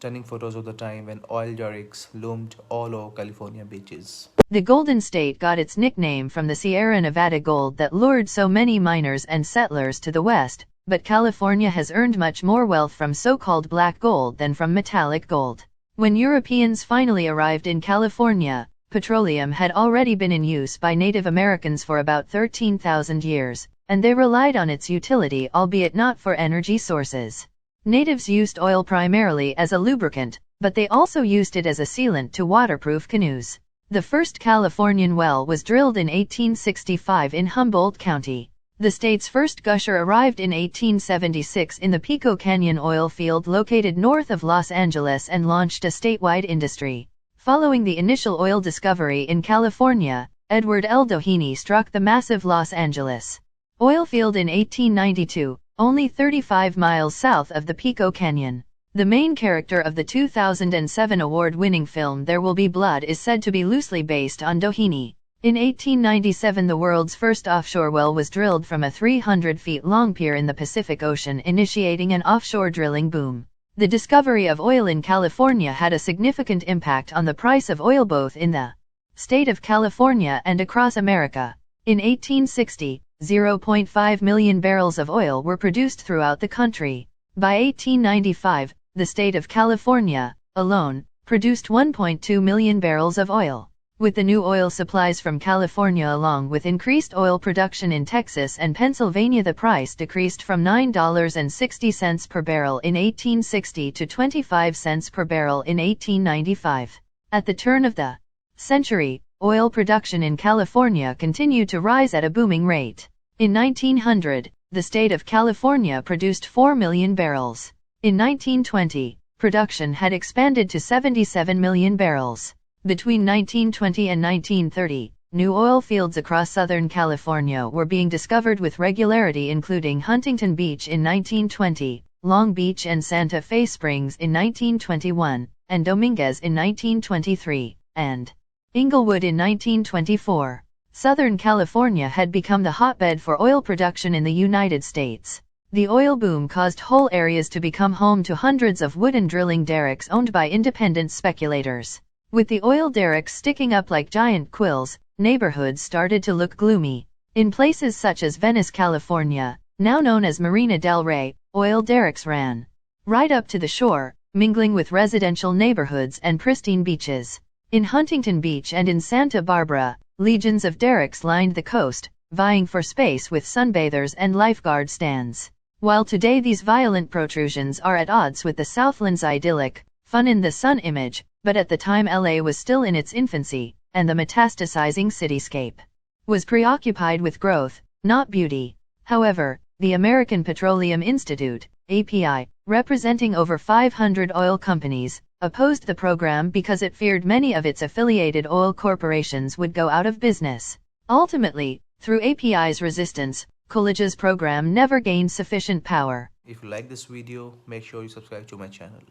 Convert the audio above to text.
stunning photos of the time when oil derricks loomed all over California beaches. The Golden State got its nickname from the Sierra Nevada gold that lured so many miners and settlers to the west, but California has earned much more wealth from so-called black gold than from metallic gold. When Europeans finally arrived in California, petroleum had already been in use by Native Americans for about 13,000 years, and they relied on its utility, albeit not for energy sources. Natives used oil primarily as a lubricant, but they also used it as a sealant to waterproof canoes. The first Californian well was drilled in 1865 in Humboldt County. The state's first gusher arrived in 1876 in the Pico Canyon oil field located north of Los Angeles and launched a statewide industry. Following the initial oil discovery in California, Edward L. Doheny struck the massive Los Angeles oil field in 1892, only 35 miles south of the Pico Canyon. The main character of the 2007 award-winning film There Will Be Blood is said to be loosely based on Doheny. In 1897, the world's first offshore well was drilled from a 300-feet-long pier in the Pacific Ocean, initiating an offshore drilling boom. The discovery of oil in California had a significant impact on the price of oil both in the state of California and across America. In 1860, 0.5 million barrels of oil were produced throughout the country. By 1895, the state of California, alone, produced 1.2 million barrels of oil. With the new oil supplies from California along with increased oil production in Texas and Pennsylvania, the price decreased from $9.60 per barrel in 1860 to 25 cents per barrel in 1895. At the turn of the century, oil production in California continued to rise at a booming rate. In 1900, the state of California produced 4 million barrels. In 1920, production had expanded to 77 million barrels. Between 1920 and 1930, new oil fields across Southern California were being discovered with regularity, including Huntington Beach in 1920, Long Beach and Santa Fe Springs in 1921, and Dominguez in 1923, and Inglewood in 1924. Southern California had become the hotbed for oil production in the United States. The oil boom caused whole areas to become home to hundreds of wooden drilling derricks owned by independent speculators. With the oil derricks sticking up like giant quills, neighborhoods started to look gloomy. In places such as Venice, California, now known as Marina del Rey, oil derricks ran right up to the shore, mingling with residential neighborhoods and pristine beaches. In Huntington Beach and in Santa Barbara, legions of derricks lined the coast, vying for space with sunbathers and lifeguard stands. While today these violent protrusions are at odds with the Southland's idyllic, fun-in-the-sun image, but at the time LA was still in its infancy, and the metastasizing cityscape was preoccupied with growth, not beauty. However, the American Petroleum Institute, API, representing over 500 oil companies, opposed the program because it feared many of its affiliated oil corporations would go out of business. Ultimately, through API's resistance, Coolidge's program never gained sufficient power. If you like this video, make sure you subscribe to my channel.